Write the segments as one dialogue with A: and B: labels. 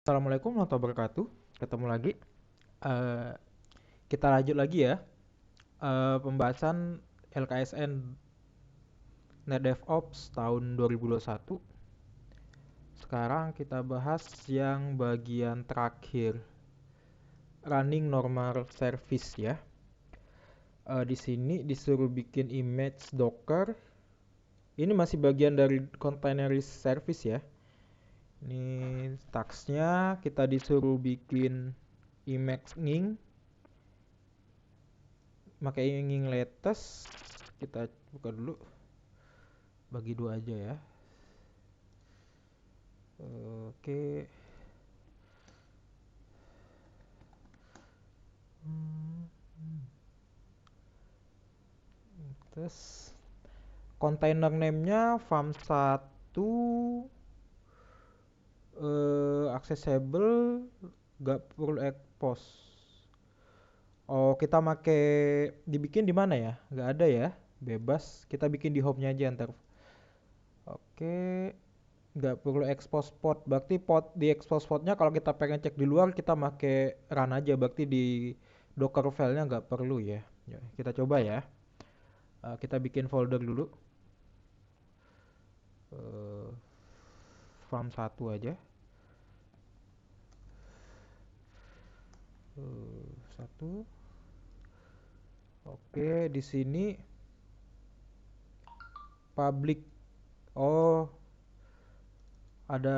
A: Assalamualaikum warahmatullahi wabarakatuh. Ketemu lagi. Eh, kita lanjut lagi ya. Pembahasan LKSN Net DevOps tahun 2021. Sekarang kita bahas yang bagian terakhir, running normal service ya. Di sini disuruh bikin image Docker. Ini masih bagian dari containerized service ya. Ini tasknya kita disuruh bikin image nging pakai ingin latest. Kita buka dulu, bagi dua aja ya. Oke. Hmm, terus container name-nya farm1 accessible, gak perlu expose. Oh, kita make dibikin di mana ya? Gak ada ya, bebas. Kita bikin di home-nya aja ntar. Oke, nggak perlu expose pod. Berarti pod di expose podnya kalau kita pengen cek di luar kita make run aja. Berarti di docker filenya nggak perlu ya. Ya, kita coba ya. Kita bikin folder dulu. Eh, farm1 aja. Satu. Oke, di sini public. Oh, ada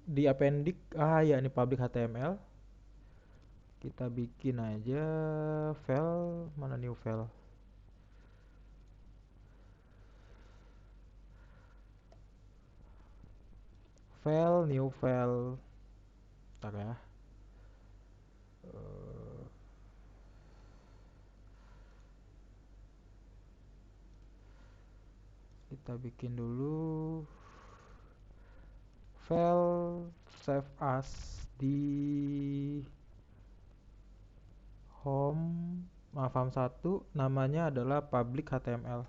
A: di appendix. Ah ya, ini public HTML. Kita bikin aja file, mana new file? File, new file. Ntar ya. Eh, kita bikin dulu file save as di home farm1, namanya adalah public HTML.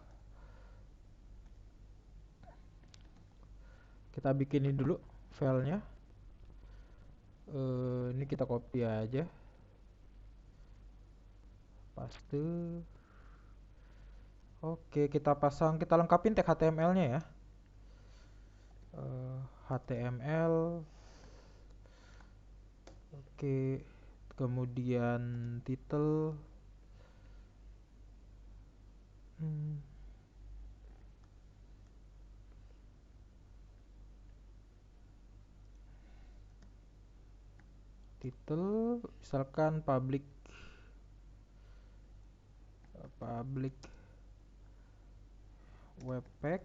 A: Kita bikin ini dulu filenya. Ini kita copy aja, paste. Oke, kita pasang, kita lengkapin tag HTML-nya ya. HTML. Oke, kemudian title. Hmm, title misalkan public webpack.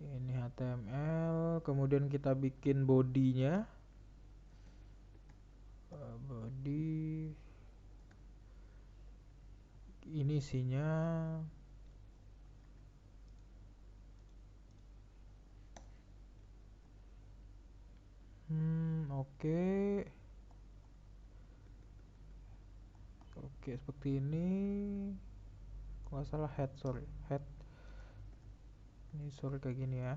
A: Ini HTML, kemudian kita bikin bodinya. Body ini isinya oke. Oke, seperti ini. Kalau nggak salah head, sorry, head. Ini sorry kayak gini ya.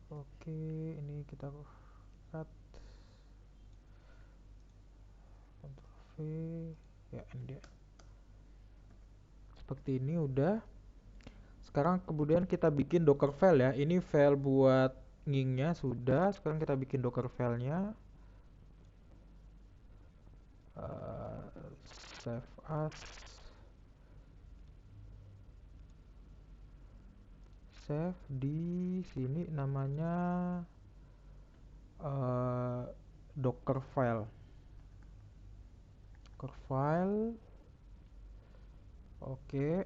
A: Oke, ini kita cut, Ctrl V ya, ini dia. Seperti ini udah. Sekarang kemudian kita bikin docker file ya. Ini file buat ngingnya sudah. Sekarang kita bikin docker filenya. Save as, save di sini namanya docker file. Oke.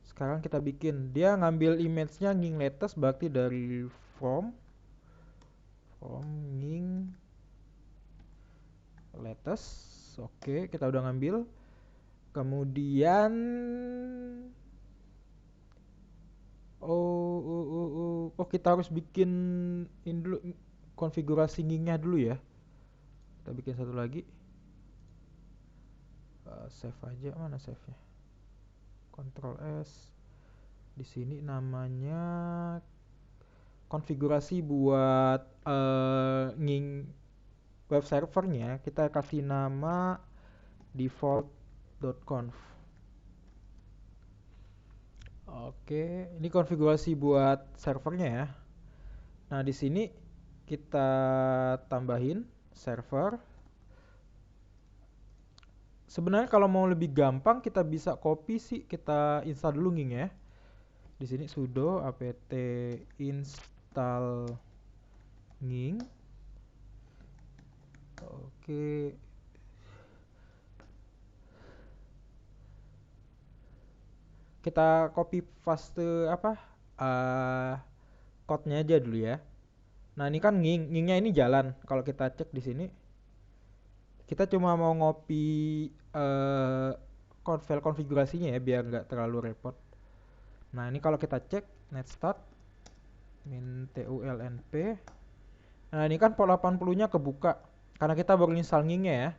A: Sekarang kita bikin, dia ngambil image-nya nging latest, berarti dari from nging latest. Oke, kita udah ngambil. Kemudian oh, kita harus bikin ini dulu, konfigurasi ngingnya dulu ya. Kita bikin satu lagi. Save aja, mana save-nya? Ctrl S. Di sini namanya konfigurasi buat nging web servernya, kita kasih nama default.conf. Oke, ini konfigurasi buat servernya ya. Nah, di sini kita tambahin server. Sebenarnya kalau mau lebih gampang kita bisa copy sih, kita install dulu nging ya. Di sini sudo apt install nging. Oke. Kita copy paste apa? Code-nya aja dulu ya. Nah, ini kan ngingnya ini jalan. Kalau kita cek di sini, kita cuma mau ngopi file konfigurasinya ya biar nggak terlalu repot. Nah, ini kalau kita cek net start min tulnp. Nah, ini kan port 80-nya kebuka karena kita baru install ngingnya ya.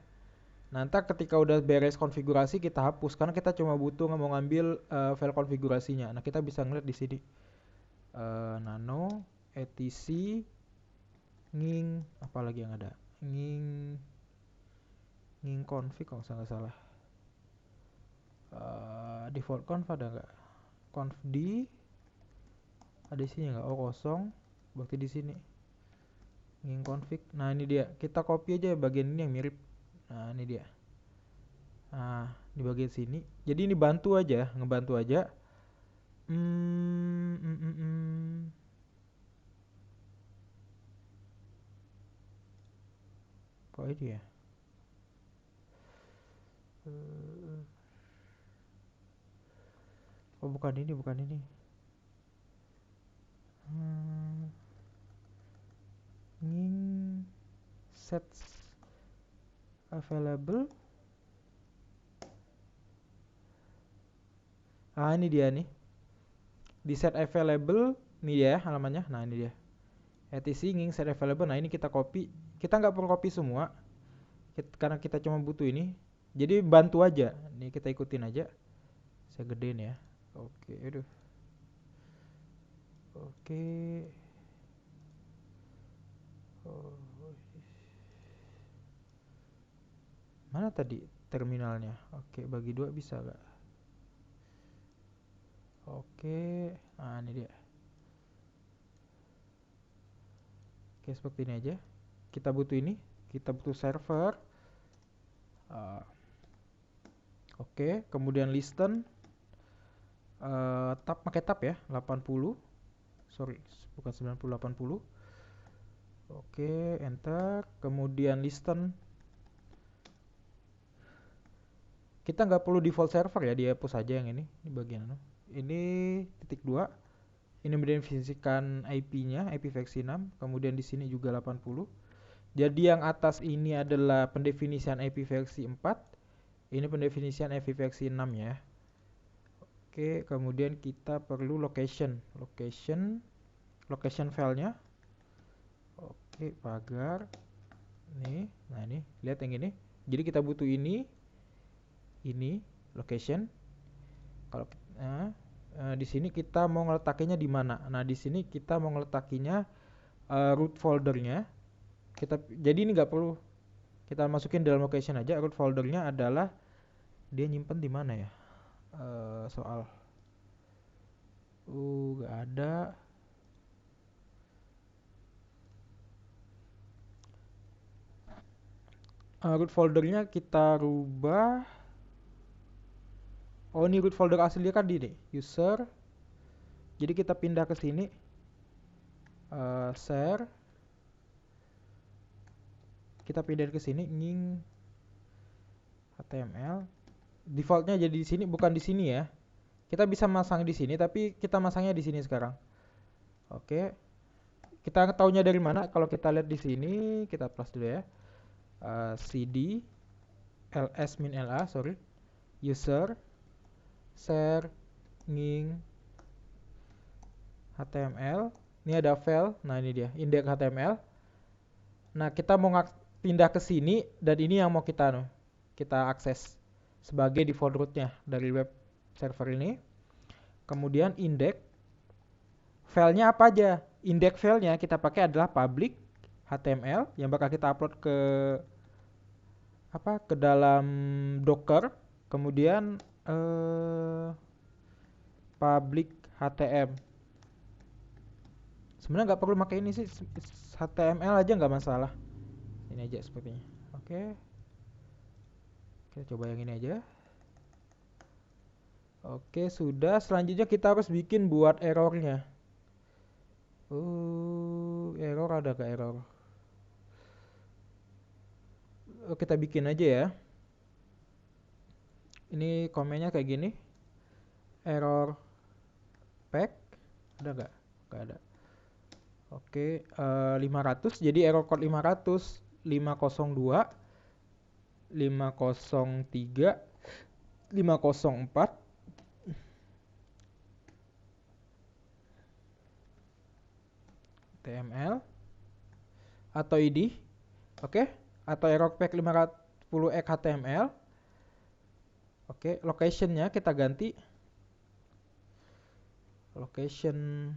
A: Nanti ketika udah beres konfigurasi kita hapus karena kita cuma butuh mau ngambil file konfigurasinya. Nah, kita bisa ngeliat di sini nano etc nging apalagi yang ada nging config kalau nggak salah. Default conf ada nggak? Conf d ada di sini nggak? Oh, kosong. Berarti di sini nging config. Nah, ini dia. Kita copy aja bagian ini yang mirip. Nah, ini dia. Nah, di bagian sini. Jadi ini bantu aja, ngebantu aja. Kok ini ya? Oh, bukan ini, bukan ini. Nging sets available. Ah, ini dia nih. Di set available nih ya halamannya. Nah, ini dia. etc nging set available. Nah, ini kita copy. Kita nggak perlu copy semua. Karena kita cuma butuh ini. Jadi bantu aja. Nih kita ikutin aja. Saya gedein ya. Oke, aduh. Oke. Oh. Mana tadi terminalnya? Oke, bagi dua bisa gak? Oke, nah ini dia. Oke, seperti ini aja. Kita butuh ini, kita butuh server. Oke, kemudian listen. Tab pakai tab ya, 80. Sorry, bukan 90, 80. Oke, enter. Kemudian listen. Kita nggak perlu default server ya, dihapus aja yang ini. Ini bagian ini titik 2. Ini mendefinisikan IP-nya, IPv6. Kemudian di sini juga 80. Jadi yang atas ini adalah pendefinisian IPv4. Ini pendefinisian IPv6 ya. Oke, kemudian kita perlu location filenya. Oke, pagar. Nih, nah ini, lihat yang ini. Jadi kita butuh ini location. Kalau di sini kita mau ngeletakinya di mana? Nah, di sini kita mau ngeletakinya root foldernya. Jadi ini nggak perlu kita masukin dalam location aja. Root foldernya adalah dia nyimpen di mana ya? Soal nggak ada. Root foldernya kita rubah. Oh, ini root folder aslinya kan di nih, user. Jadi kita pindah ke sini. Share. Kita pindah ke sini nging HTML. Defaultnya jadi di sini, bukan di sini ya. Kita bisa masang di sini, tapi kita masangnya di sini sekarang. Oke. Kita taunya dari mana? Kalau kita lihat di sini, kita plus dulu ya. cd ls-la, sorry. User share nging HTML. Ini ada file. Nah, ini dia, index HTML. Nah, kita mau pindah ke sini dan ini yang mau kita akses sebagai default rootnya dari web server ini. Kemudian index filenya apa aja? index filenya kita pakai adalah public HTML yang bakal kita upload ke ke dalam Docker, kemudian public HTML. Sebenarnya nggak perlu pakai ini sih, HTML aja nggak masalah. Ini aja sepertinya. Oke, kita coba yang ini aja. Oke, sudah. Selanjutnya kita harus bikin buat errornya. Error ada gak error? Kita bikin aja ya. Ini komennya kayak gini. Error pack ada gak? Gak ada. Oke, 500. Jadi error code 500, 502, 503, 504. HTML atau id, oke, atau error pack 510x HTML. Oke, locationnya kita ganti location.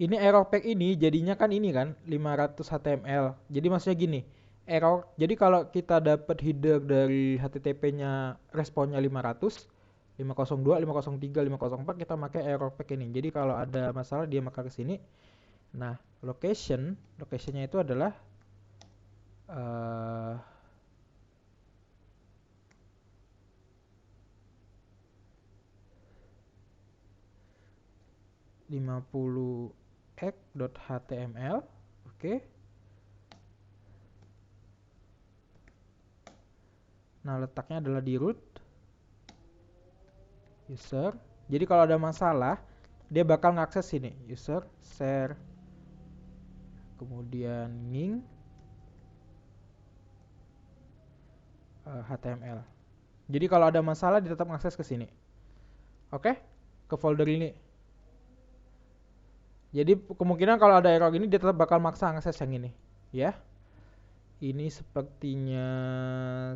A: Ini error pack ini jadinya kan ini kan 500 HTML. Jadi maksudnya gini, error. Jadi kalau kita dapat header dari HTTP-nya responnya 500, 502, 503, 504 kita pakai error pack ini. Jadi kalau ada masalah dia maka ke sini. Nah, locationnya itu adalah 50x.html. Oke. Nah, letaknya adalah di root user. Jadi kalau ada masalah, dia bakal ngakses sini, user share, kemudian nging HTML. Jadi kalau ada masalah dia tetap ngakses ke sini. Oke? Ke folder ini. Jadi kemungkinan kalau ada error ini dia tetap bakal maksa akses yang ini, ya. Ini sepertinya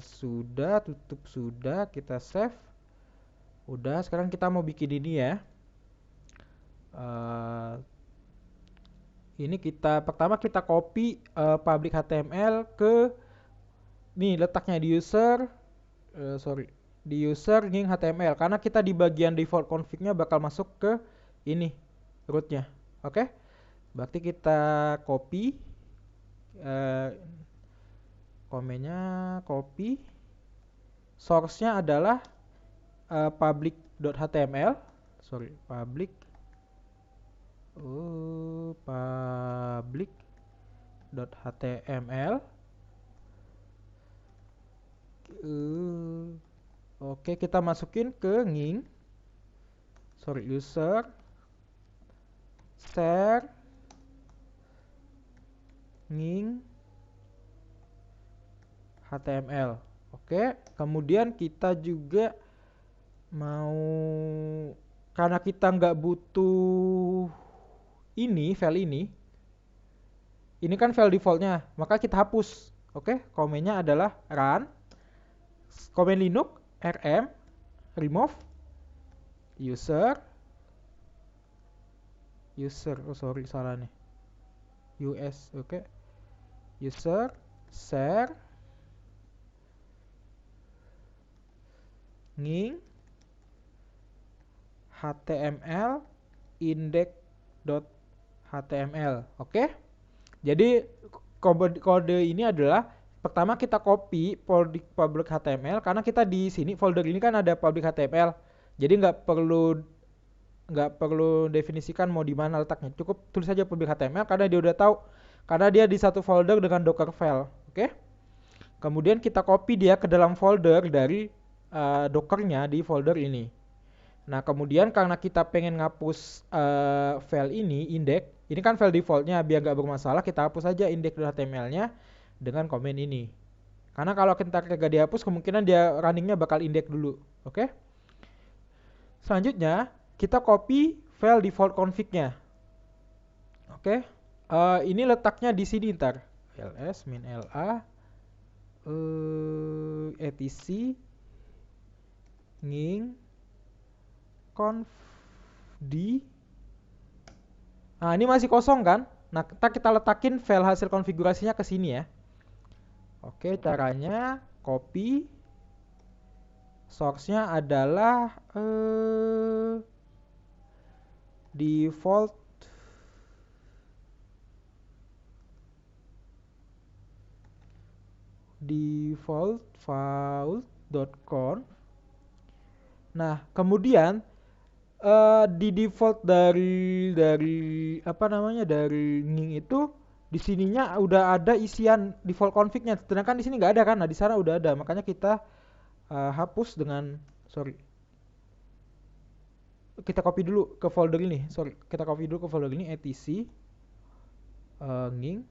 A: sudah, tutup sudah, kita save. Udah, sekarang kita mau bikin ini ya. Ini pertama kita copy public HTML ke nih letaknya di user, di user nging HTML karena kita di bagian default config-nya bakal masuk ke ini rootnya. Oke, berarti kita copy komennya, copy source-nya adalah public.html, public.html. Oke, kita masukin ke nging, user share nging HTML. Oke, kemudian kita juga mau, karena kita nggak butuh ini file ini kan file defaultnya, maka kita hapus. Oke, komennya adalah run komen linux rm remove user salah nih, us. Oke, user share nging html index.html. Oke, jadi kode ini adalah pertama kita copy public HTML karena kita di sini folder ini kan ada public HTML. Jadi nggak perlu definisikan mau di mana letaknya. Cukup tulis saja public HTML karena dia udah tahu, karena dia di satu folder dengan docker file. Oke. Kemudian kita copy dia ke dalam folder dari dockernya di folder ini. Nah, kemudian karena kita pengen ngapus file index, ini kan file defaultnya, biar nggak bermasalah kita hapus aja index.html-nya dengan komen ini. Karena kalau kita kagak dihapus, kemungkinan dia runningnya bakal index dulu. Oke? Selanjutnya, kita copy file default config-nya. Oke? Ini letaknya di sini ntar. ls min la etc nging conf d Nah, ini masih kosong kan? Nah, kita letakin file hasil konfigurasinya ke sini ya. Oke, caranya copy. Source-nya adalah default file.conf. Nah, kemudian di default dari apa namanya dari Ning itu di sininya udah ada isian default config-nya. Sedangkan di sini nggak ada kan? Nah, di sana udah ada. Makanya kita hapus dengan kita copy dulu ke folder ini. Kita copy dulu ke folder ini etc Ning,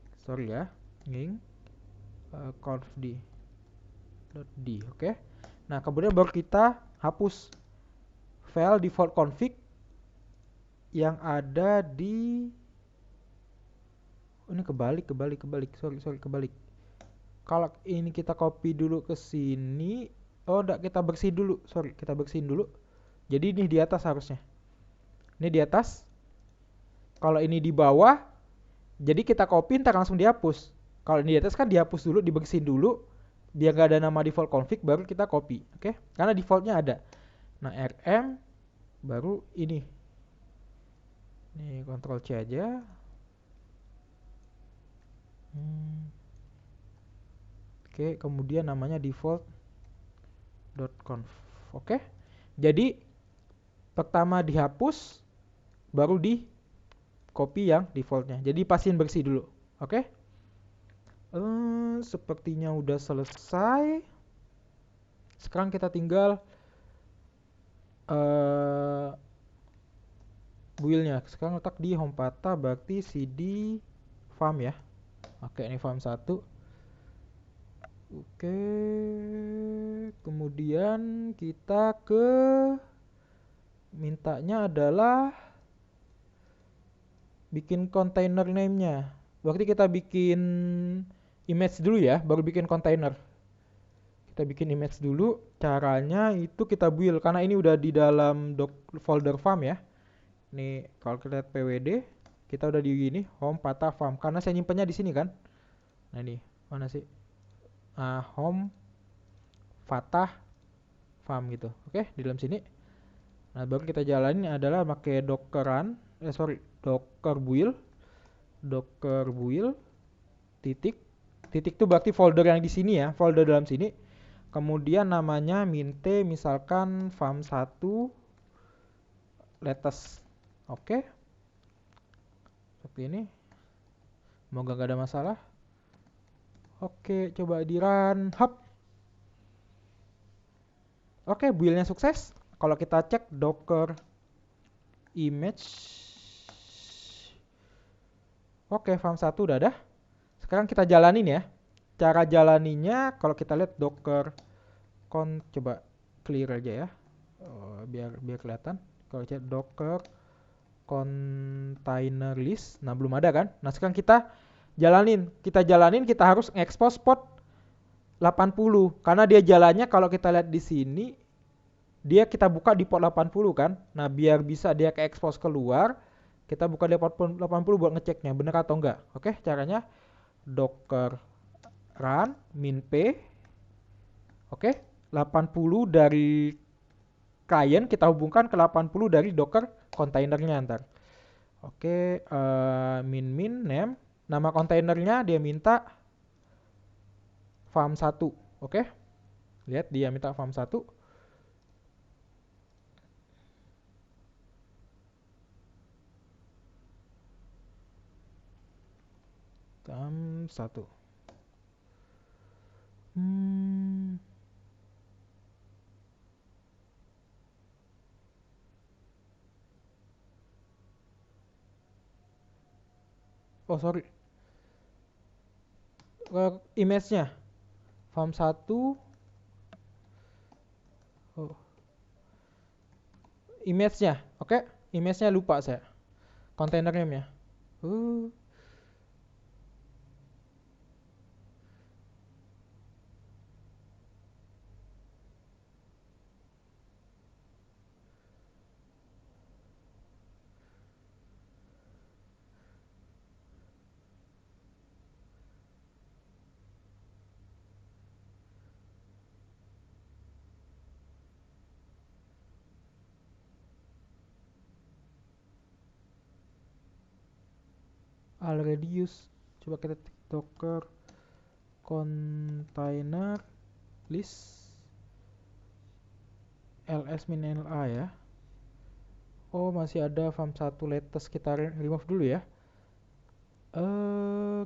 A: ya. Ning confd oke. Nah, kemudian baru kita hapus file default config yang ada di ini kebalik. Kebalik. Kalau ini kita copy dulu ke sini, enggak, kita bersihin dulu. Kita bersihin dulu. Jadi ini di atas harusnya. Ini di atas. Kalau ini di bawah, jadi kita copy ntar langsung dihapus. Kalau ini di atas kan dihapus dulu, dibersihin dulu, biar gak ada nama default config, baru kita copy. Oke? Karena defaultnya ada. Nah, rm baru ini. Nih, Ctrl C aja. Oke, kemudian namanya default.conf. Oke. Jadi pertama dihapus, baru di copy yang defaultnya. Jadi pastiin bersih dulu. Oke. Sepertinya udah selesai. Sekarang kita tinggal build-nya. Sekarang letak di home pata, berarti cd farm ya. Oke, ini farm 1. Oke, kemudian kita ke mintanya adalah bikin container name-nya. Berarti kita bikin image dulu ya, baru bikin container. Kita bikin image dulu. Caranya itu kita build, karena ini udah di dalam folder farm ya. Ini kalau kita lihat pwd, kita udah di gini, home pata farm. Karena saya nyimpennya di sini kan. Nah ini, mana sih? Home Fatah farm gitu. Oke, di dalam sini. Nah, baru kita jalanin adalah pakai docker build titik itu berarti folder yang di sini ya, folder dalam sini. Kemudian namanya minte misalkan farm 1 latest. Oke. Seperti ini. Semoga gak ada masalah. Oke, coba di run. Hop. Oke, build-nya sukses. Kalau kita cek docker image. Oke, farm 1 udah ada. Sekarang kita jalanin ya. Cara jalaninya kalau kita lihat docker coba clear aja ya. Biar kelihatan. Kalau cek docker container list. Nah, belum ada kan? Nah, sekarang kita jalanin, kita harus expose port 80 karena dia jalannya kalau kita lihat di sini dia kita buka di port 80 kan. Nah, biar bisa dia ke expose keluar, kita buka di port 80 buat ngeceknya bener atau enggak. Oke, caranya docker run min-p. Oke, 80 dari client kita hubungkan ke 80 dari docker kontainernya ntar. Oke, min name, nama kontainernya dia minta farm 1. Oke. Lihat dia minta farm 1. Farm 1. Oh, sorry. Image-nya farm 1. Oh. Image-nya. Oke, image-nya lupa saya. Container name-nya. already used. Coba kita docker container list ls min la ya. Oh, masih ada farm1 latest, kita remove dulu ya.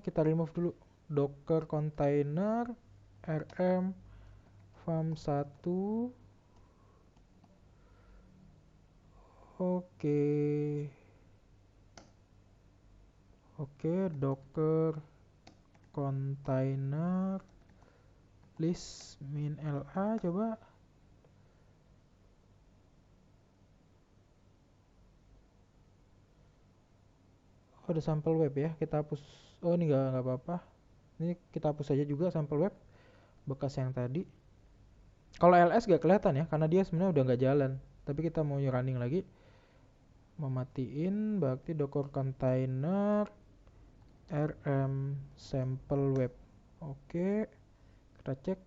A: Kita remove dulu docker container rm farm1. Oke, docker container list min la, coba. Oh, ada sampel web ya, kita hapus. Oh, ini nggak apa-apa, ini kita hapus saja juga sampel web bekas yang tadi. Kalau ls gak kelihatan ya, karena dia sebenarnya udah nggak jalan. Tapi kita mau running lagi, mematiin, berarti docker container rm sample web. Oke, kita cek.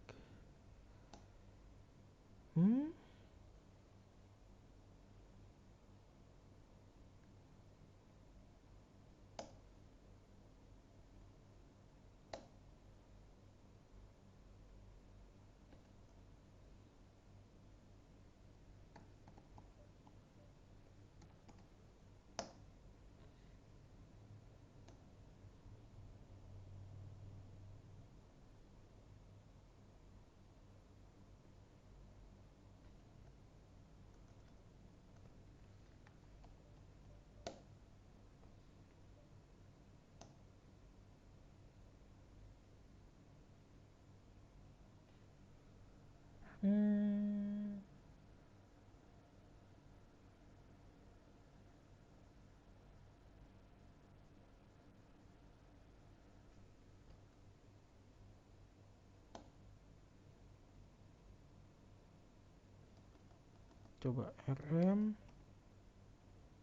A: Coba rm.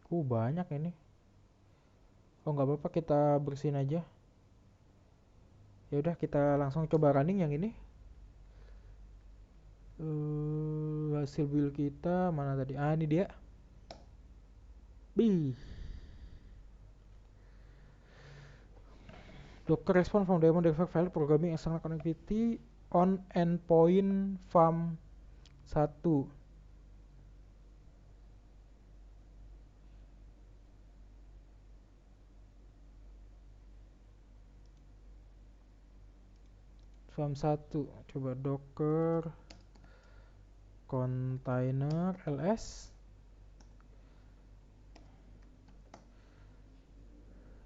A: Banyak ini. Oh, nggak apa-apa, kita bersihin aja. Ya udah, kita langsung coba running yang ini. Hasil build kita mana tadi? Ini dia. Docker response from daemon deliver file programming external connectivity on endpoint farm1. farm1, coba docker container ls.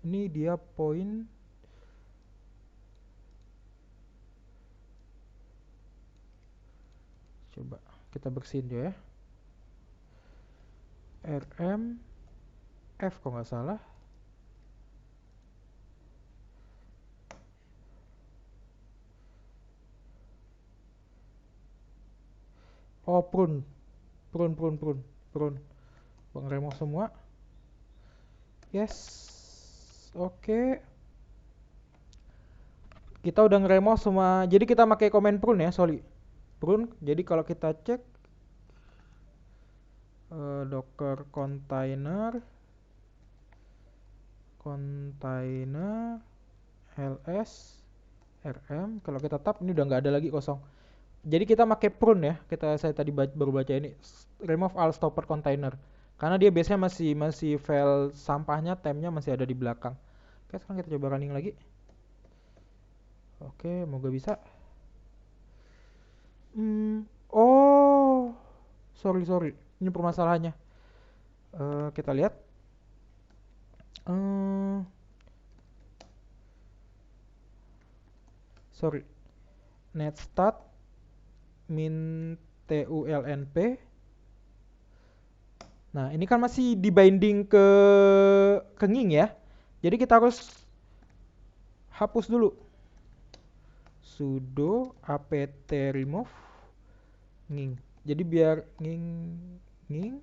A: Ini dia point. Coba kita bersihin dia ya. rm f kok nggak salah. Oh, prune. Bang remove semua. Yes. Oke. Kita udah nge-remove semua. Jadi kita pakai command prune ya, sorry. Prune. Jadi kalau kita cek docker container ls rm, kalau kita tab ini udah nggak ada lagi, kosong. Jadi kita pakai prune ya. Saya tadi baru baca ini, remove all stopper container. Karena dia biasanya masih file sampahnya, temnya masih ada di belakang. Oke, sekarang kita coba running lagi. Oke, moga bisa. Oh, sorry. Ini permasalahannya. Kita lihat. Sorry. Netstart min tulnp. Nah, ini kan masih di binding ke nging ya. Jadi kita harus hapus dulu. Sudo apt remove nging. Jadi biar nging.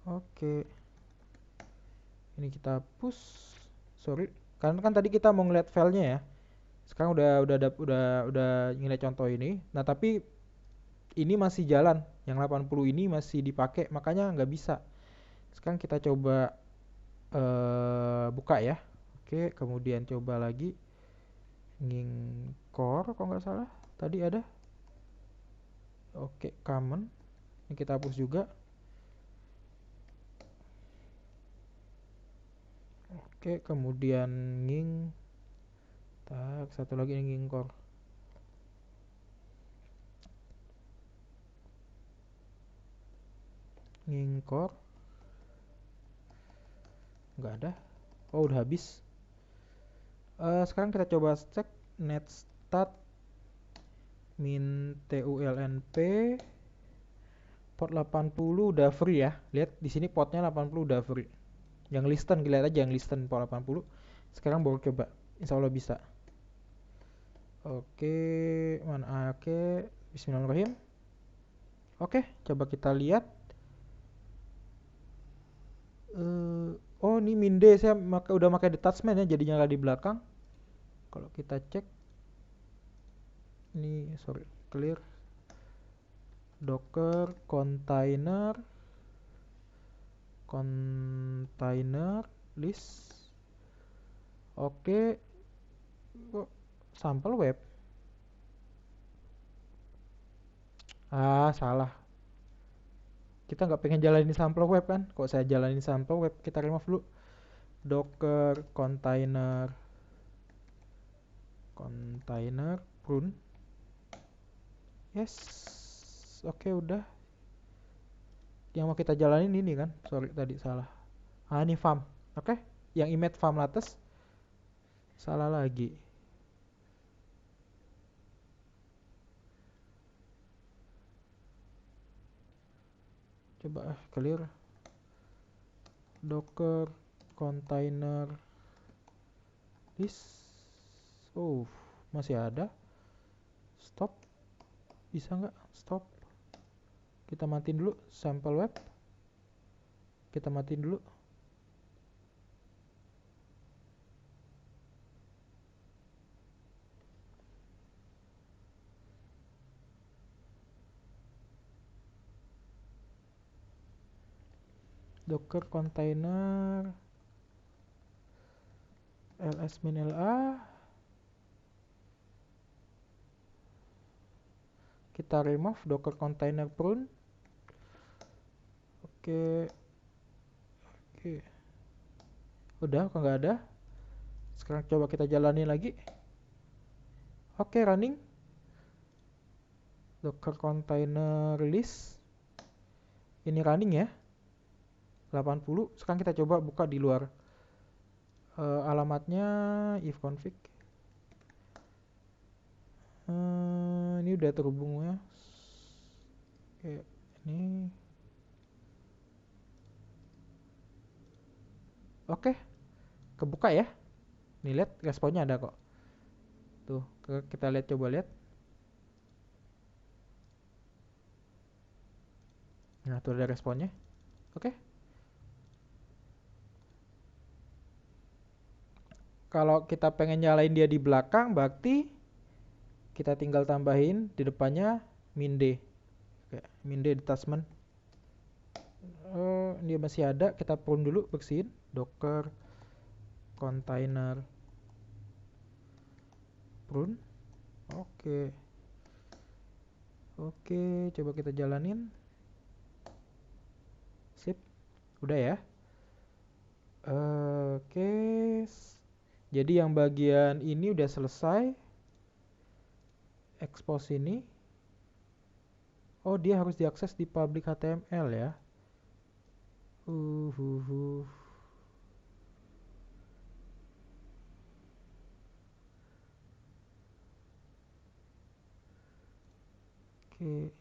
A: Oke. Ini kita hapus. Sorry, karena kan tadi kita mau ngeliat filenya ya. Sekarang udah ngeliat contoh ini. Nah, tapi ini masih jalan. Yang 80 ini masih dipakai, makanya nggak bisa. Sekarang kita coba buka ya. Oke, kemudian coba lagi nging core kalau nggak salah tadi ada. Oke, common ini kita hapus juga. Oke, kemudian nging satu lagi nging core. Nging core nggak ada. Oh, udah habis. Sekarang kita coba cek netstat min tulnp port 80 udah free ya. Lihat di sini portnya 80 udah free. Yang listen, lihat aja yang listen port 80. Sekarang baru coba. Insya Allah bisa. Oke, mana? Oke, bismillahirrahmanirrahim. Oke, coba kita lihat. Oh, ini Minde saya udah pakai detachment ya, jadi nyala di belakang. Kalau kita cek ini, sorry, clear docker container list. Oke, sampel web. Salah. Kita nggak pengen jalanin sampel web kan? Kok saya jalanin sampel web? Kita remove dulu. Docker container prune. Yes. Oke, udah. Yang mau kita jalanin ini kan? Sorry tadi salah. Ini farm. Oke. Yang image farm latest. Salah lagi. Coba clear. Docker container list. Oh, masih ada. Stop. Bisa nggak? Stop. Kita matiin dulu sample web. Kita matiin dulu. Docker container ls-la. Kita remove docker container prune. Oke. Udah, kok nggak ada. Sekarang coba kita jalani lagi. Oke, running. Docker container list. Ini running ya. 80. Sekarang kita coba buka di luar. Alamatnya ifconfig. Ini udah terhubung ya. Oke, ini. Oke, kebuka ya. Nih lihat responnya ada kok. Tuh, kita lihat, coba lihat. Nah, tuh ada responnya. Oke. Kalau kita pengen nyalain dia di belakang, berarti kita tinggal tambahin di depannya minde. Oke, minde detachment. Dia masih ada, kita prune dulu, bersihin. Docker container prune. Oke. Oke, coba kita jalanin. Sip. Udah ya. Oke. Jadi yang bagian ini udah selesai. Expose ini. Oh, dia harus diakses di public HTML ya. Oke.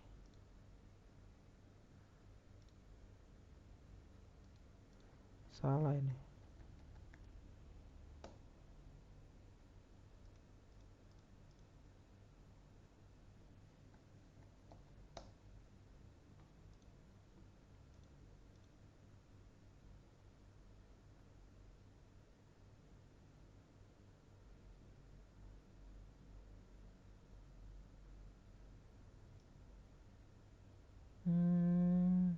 A: Salah ini. Hmm.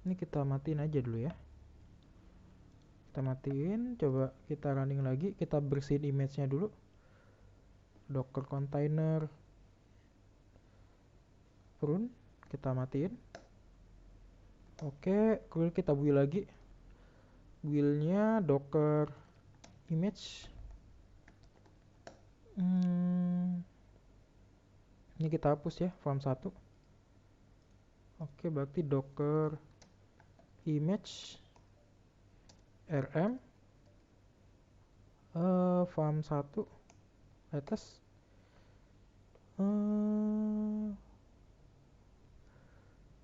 A: Ini kita matiin aja dulu ya. Kita matiin, coba kita running lagi, kita bersihin image-nya dulu. Docker container prune, kita matiin. Oke, kemudian kita build lagi. Build-nya docker image. Ini kita hapus ya, farm 1. Oke, berarti docker image rm farm 1 latest.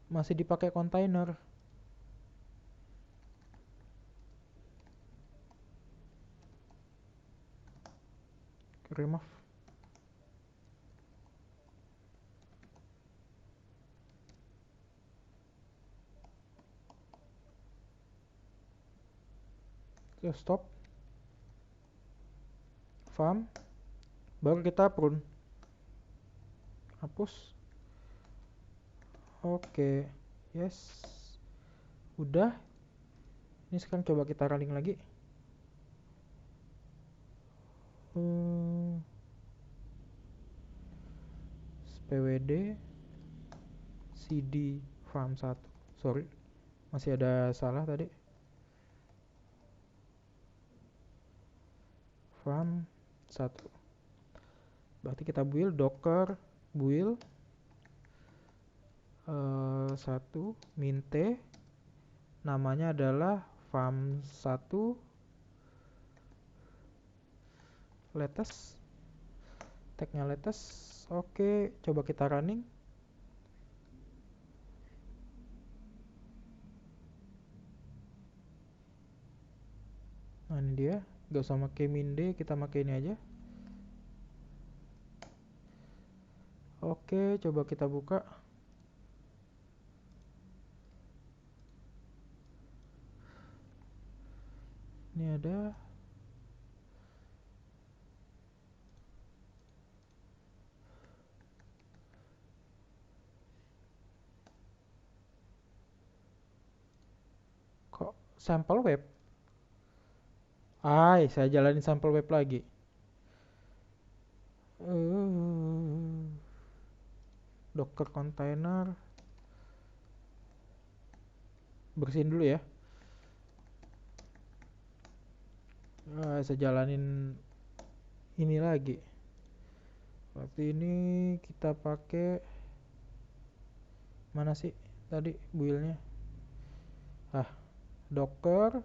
A: Masih dipakai container. Remove. Stop. Farm. Baru kita prune. Hapus. Oke. Yes. Udah. Ini sekarang coba kita running lagi. pwd cd farm 1. Sorry, masih ada salah tadi. Farm 1. Berarti kita build docker build 1 min t, namanya adalah farm 1 latest, tagnya latest. Oke, coba kita running. Nah, ini dia, gak usah pakai min d, kita pakai ini aja. Oke, coba kita buka. Ini ada kok sampel web. Saya jalanin sampel web lagi. Docker container. Bersihin dulu ya. Saya jalanin ini lagi. Waktu ini kita pakai mana sih tadi build-nya? Docker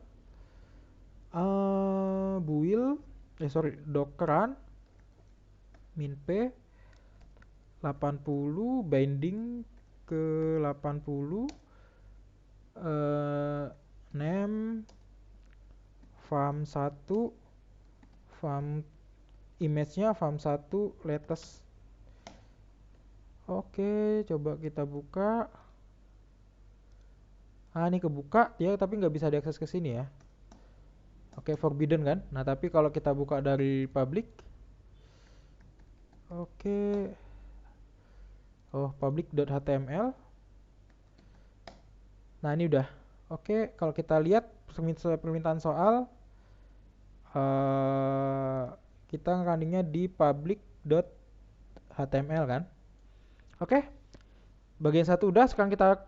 A: build dockeran min p 80 binding ke 80 name farm 1 farm image-nya farm 1 latest. Oke, coba kita buka. Ini kebuka ya, tapi nggak bisa diakses ke sini ya. Oke, forbidden kan. Nah, tapi kalau kita buka dari public, oke, public.html. Nah, ini udah. Oke, kalau kita lihat permintaan soal, kita runningnya di public.html kan. Oke, bagian 1 udah. Sekarang kita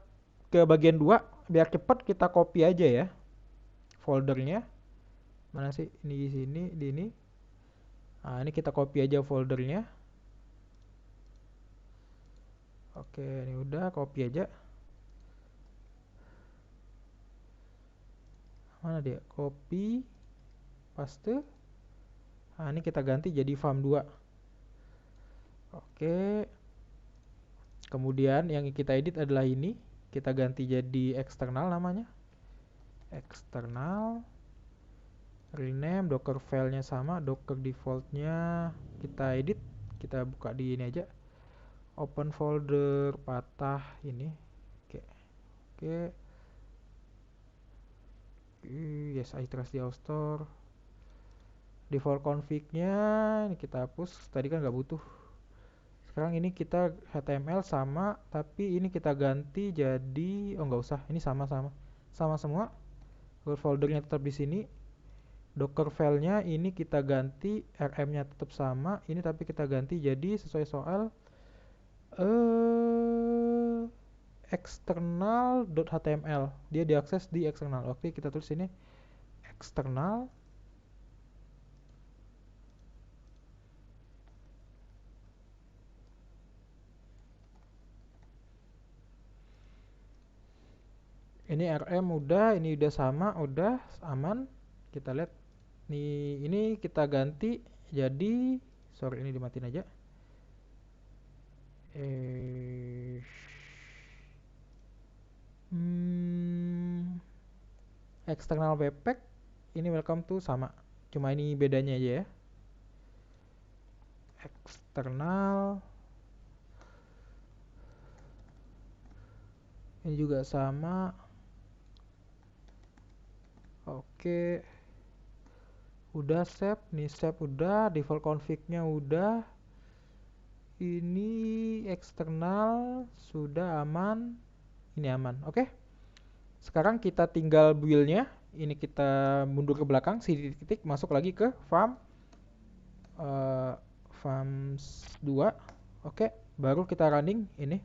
A: ke bagian 2. Biar cepat kita copy aja ya foldernya. Mana sih? Ini di sini, di ini. Nah, ini kita copy aja foldernya. Oke, ini udah, copy aja. Mana dia? Copy, paste. Nah, ini kita ganti jadi farm 2. Oke. Kemudian yang kita edit adalah ini. Kita ganti jadi eksternal namanya. Eksternal. Rename, docker filenya sama, docker defaultnya kita edit. Kita buka di ini aja. Open folder patah ini. Oke. Yes, I trust the author. Default config-nya ini kita hapus. Tadi kan nggak butuh. Sekarang ini kita HTML sama, tapi ini kita ganti jadi nggak usah. Ini sama-sama. sama semua. Root foldernya tetap di sini. Docker filenya ini kita ganti, rm-nya tetap sama. Ini tapi kita ganti jadi sesuai soal external.html. Dia diakses di eksternal. Oke, kita tulis ini eksternal. Ini rm udah, ini udah sama, udah aman. Kita lihat nih, ini kita ganti jadi, sorry ini dimatiin aja. External webpack ini welcome to sama, cuma ini bedanya aja ya. Eksternal ini juga sama. Oke, udah save, nih save udah, default config-nya udah. Ini eksternal sudah aman, ini aman. Oke, sekarang kita tinggal build-nya. Ini kita mundur ke belakang, titik masuk lagi ke farm farms 2. Oke, baru kita running ini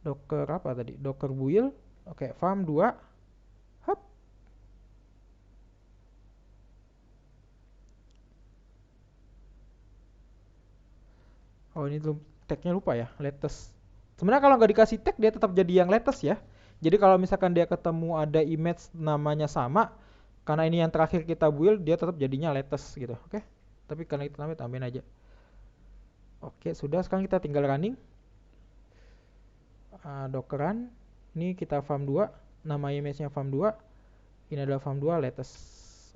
A: docker apa tadi, docker build. Oke, farm 2. Hop. Oh, ini tagnya lupa ya, latest. Sebenarnya kalau nggak dikasih tag dia tetap jadi yang latest ya. Jadi kalau misalkan dia ketemu ada image namanya sama, karena ini yang terakhir kita build, dia tetap jadinya latest gitu. Oke, tapi karena itu namanya tambahin aja. Oke, sudah, sekarang kita tinggal running. Dockeran. Ini kita farm 2, nama image-nya farm 2. Ini adalah farm 2 latest.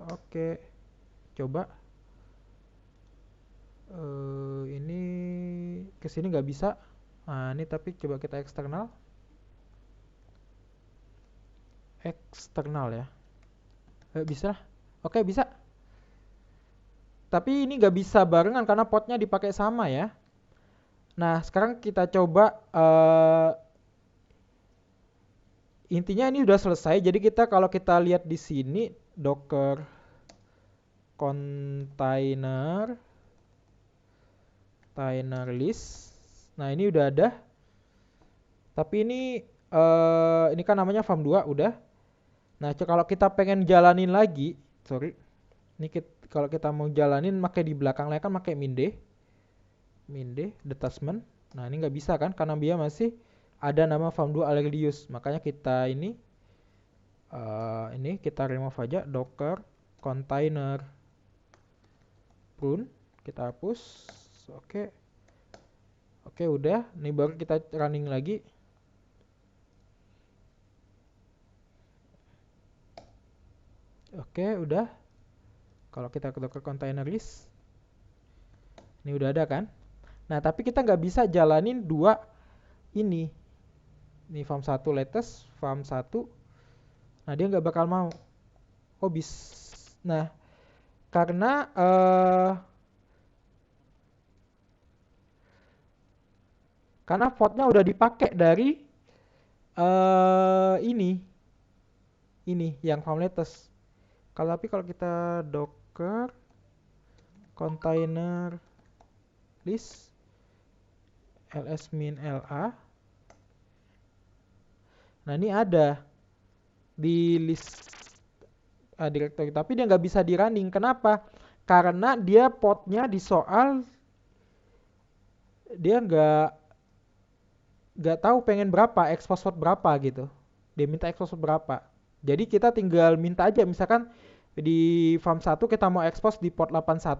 A: Oke, coba. Ini kesini nggak bisa. Nah, ini tapi coba kita eksternal. Eksternal ya. Bisa lah. Oke, bisa. Tapi ini nggak bisa barengan karena potnya dipakai sama ya. Nah, sekarang kita coba. Intinya ini udah selesai. Jadi kita kalau kita lihat di sini docker container list. Nah, ini udah ada. Tapi ini kan namanya farm 2 udah. Nah, kalau kita pengen jalanin lagi, sorry. Ini kalau kita mau jalanin pakai di belakangnya kan pakai minde detachment. Nah, ini nggak bisa kan karena dia masih ada nama farm 2 Aurelius. Makanya kita ini kita remove aja docker container prune, kita hapus. Oke, udah. Ini baru kita running lagi. Oke, udah. Kalau kita ke docker container list, ini udah ada kan. Nah, tapi kita nggak bisa jalanin dua ini. Ini farm 1 latest, farm 1. Nah, dia nggak bakal mau. Oh, nah, karena portnya udah dipakai dari ini yang farm latest. Tapi kalau kita docker container list ls-la, nah ini ada di list directory, tapi dia nggak bisa di running. Kenapa? Karena dia portnya di soal dia nggak tahu pengen berapa, expose port berapa gitu. Dia minta expose port berapa. Jadi kita tinggal minta aja, misalkan di farm 1 kita mau expose di port 81.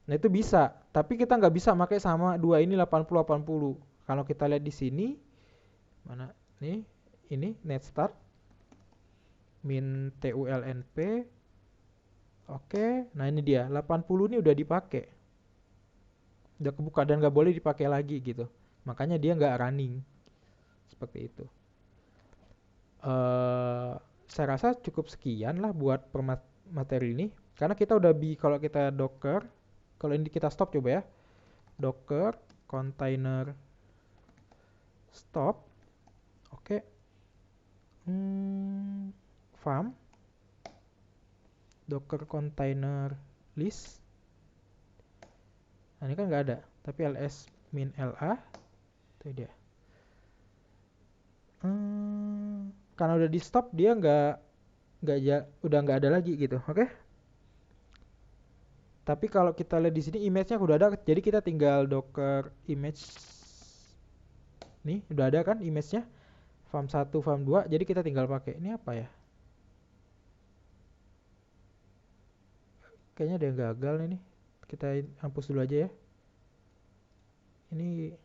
A: Nah, itu bisa, tapi kita nggak bisa pakai sama dua ini 80-80. Kalau kita lihat di sini, mana nih, ini net start min tulnp. Oke, nah ini dia 80 ini udah dipakai, udah kebuka dan nggak boleh dipakai lagi gitu. Makanya dia nggak running seperti itu. Saya rasa cukup sekian lah buat materi ini, karena kita udah kalau kita docker, kalau ini kita stop coba ya, docker container stop. Oke, Farm Docker container list. Nah, ini kan nggak ada, tapi ls min la itu dia. Karena udah di stop dia udah nggak ada lagi gitu, oke? Tapi kalau kita lihat di sini image-nya udah ada, jadi kita tinggal docker image. Nih, udah ada kan image-nya? Farm 1, farm 2, jadi kita tinggal pakai. Ini apa ya? Kayaknya ada yang gagal ini. Kita hapus dulu aja ya. Ini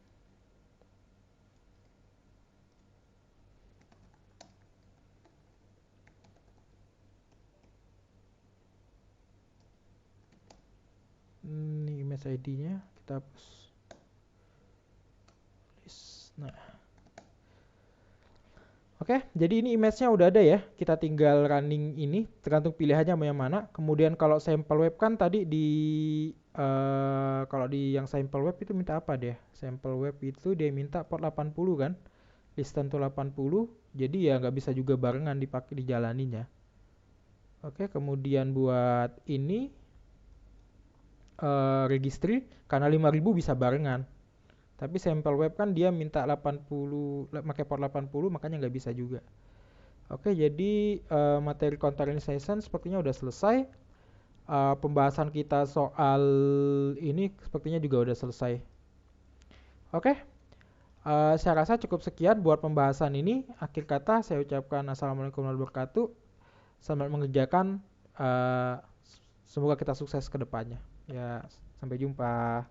A: image ID-nya kita hapus. Nah, oke, jadi ini image-nya udah ada ya. Kita tinggal running ini, tergantung pilihannya mau yang mana. Kemudian kalau sample web kan tadi kalau di yang sample web itu minta apa dia? Sample web itu dia minta port 80 kan? Listen to 80. Jadi ya nggak bisa juga barengan dipakai dijalaninya. Oke, kemudian buat ini registry karena 5000 bisa barengan. Tapi sample web kan dia minta 80 pakai port 80 makanya nggak bisa juga. Oke, jadi materi containerization sepertinya udah selesai. Pembahasan kita soal ini sepertinya juga udah selesai. Oke, saya rasa cukup sekian buat pembahasan ini. Akhir kata saya ucapkan assalamualaikum warahmatullahi wabarakatuh. Selamat mengerjakan. Semoga kita sukses ke depannya. Ya, sampai jumpa.